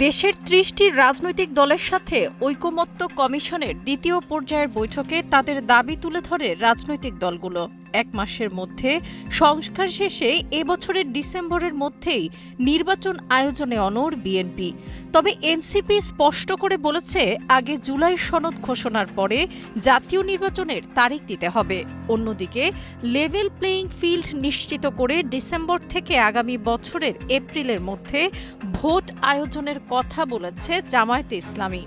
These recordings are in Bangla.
দেশের ৩০টি রাজনৈতিক দলের সাথে ঐকমত্য কমিশনের দ্বিতীয় পর্যায়ের বৈঠকে তাদের দাবি তুলে ধরে রাজনৈতিক দলগুলো। এক মাসের মধ্যে সংস্কার শেষে এবছরের ডিসেম্বরের মধ্যেই নির্বাচন আয়োজনে অনড় বিএনপি। তবে এনসিপি স্পষ্ট করে বলেছে, আগে জুলাই সনদ ঘোষণার পরে জাতীয় নির্বাচনের তারিখ দিতে হবে। অন্যদিকে লেভেল প্লেয়িং ফিল্ড নিশ্চিত করে ডিসেম্বর থেকে আগামী বছরের এপ্রিলের মধ্যে ভোট আয়োজনের কথা বলেছে জামায়াতে ইসলামী।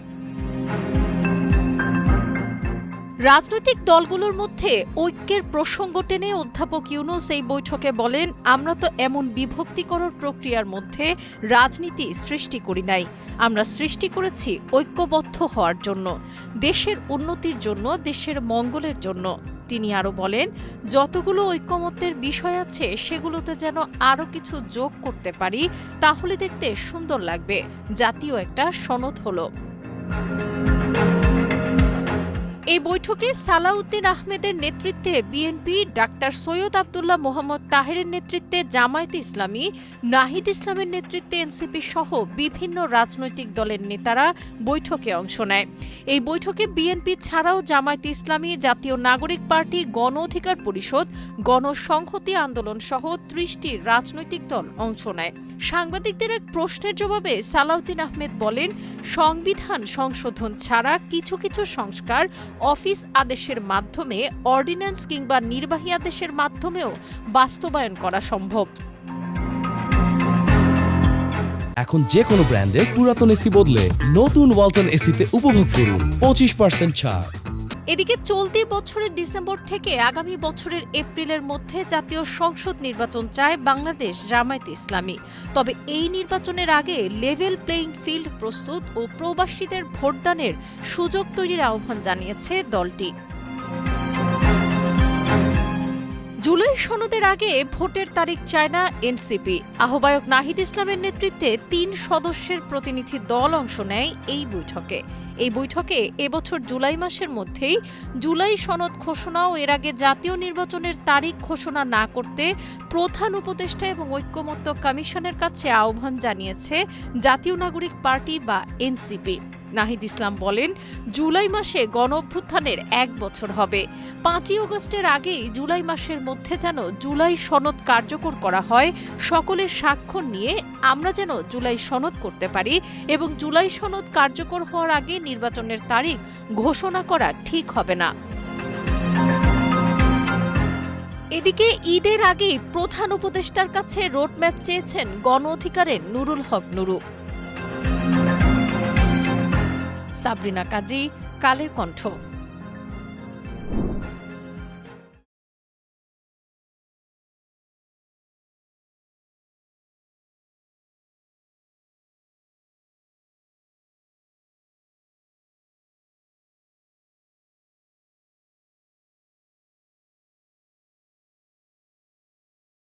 রাজনৈতিক দলগুলোর মধ্যে ঐক্যের প্রসঙ্গ টেনে অধ্যাপক ইউনূস এই বৈঠকে বলেন, আমরা তো এমন বিভক্তিকরণ প্রক্রিয়ার মধ্যে রাজনীতি সৃষ্টি করি নাই। আমরা সৃষ্টি করেছি ঐক্যবদ্ধ হওয়ার জন্য, দেশের উন্নতির জন্য, দেশের মঙ্গলের জন্য। তিনি আরও বলেন, যতগুলো ঐকমত্যের বিষয় আছে সেগুলোতে যেন আরও কিছু যোগ করতে পারি, তাহলে দেখতে সুন্দর লাগবে। জাতীয় একটা সনদ হলো। এই বৈঠকে সালাউদ্দিন আহমেদের নেতৃত্বে বিএনপি, ডাক্তার সৈয়দ আব্দুল্লাহ মোহাম্মদ তাহেরের নেতৃত্বে জামায়াতে ইসলামী, নাহিদ ইসলামের নেতৃত্বে এনসিপি সহ বিভিন্ন রাজনৈতিক দলের নেতারা বৈঠকে অংশ নেয়। এই বৈঠকে বিএনপি ছাড়াও জামায়াতে ইসলামী, জাতীয় নাগরিক পার্টি, গণ অধিকার পরিষদ, গণসংহতি আন্দোলন সহ ৩০টি রাজনৈতিক দল অংশ নেয়। সাংবাদিকদের এক প্রশ্নের জবাবে সালাউদ্দিন আহমেদ বলেন, সংবিধান সংশোধন ছাড়া কিছু কিছু সংস্কার অফিস আদেশের মাধ্যমে, অর্ডিন্যান্স কিংবা নির্বাহী আদেশের মাধ্যমেও বাস্তবায়ন করা সম্ভব। এখন যে কোনো ব্র্যান্ডের পুরাতন এসি বদলে নতুন ওয়ালটন এসিতে উপভোগ করুন 25% ছাড়। এদিকে চলতি বছরের ডিসেম্বর থেকে আগামী বছরের এপ্রিলের মধ্যে জাতীয় সংসদ নির্বাচন চায় বাংলাদেশ জামায়াতে ইসলামী। তবে এই নির্বাচনের আগে লেভেল প্লেয়িং ফিল্ড প্রস্তুত ও প্রবাসীদের ভোটদানের সুযোগ তৈরির আহ্বান জানিয়েছে দলটি। জুলাই সনদের আগে ভোটের তারিখ চায় না এনসিপি। আহ্বায়ক নাহিদ ইসলামের নেতৃত্বে ৩ সদস্যের প্রতিনিধি দল অংশ নেয় এই বৈঠকে। এই বৈঠকে এবছর জুলাই মাসের মধ্যেই জুলাই সনদ ঘোষণা ও এর আগে জাতীয় নির্বাচনের তারিখ ঘোষণা না করতে প্রধান উপদেষ্টা এবং ঐকমত্য কমিশনের কাছে আহ্বান জানিয়েছে জাতীয় নাগরিক পার্টি বা এনসিপি। নাহিদ ইসলাম বলেন, জুলাই মাসে গণঅভ্যুত্থানের ১ বছর হবে। ৫ই আগস্টের আগেই জুলাই মাসের মধ্যে যেন জুলাই সনদ কার্যকর করা হয়। সকলের স্বাক্ষর নিয়ে আমরা যেন জুলাই সনদ করতে পারি এবং জুলাই সনদ কার্যকর হওয়ার আগে নির্বাচনের তারিখ ঘোষণা করা ঠিক হবে না। এদিকে ঈদের আগেই প্রধান উপদেষ্টার কাছে রোডম্যাপ চেয়েছেন গণ অধিকারের নুরুল হক নুরু। সাবরিনা কাজী, কালের কণ্ঠ।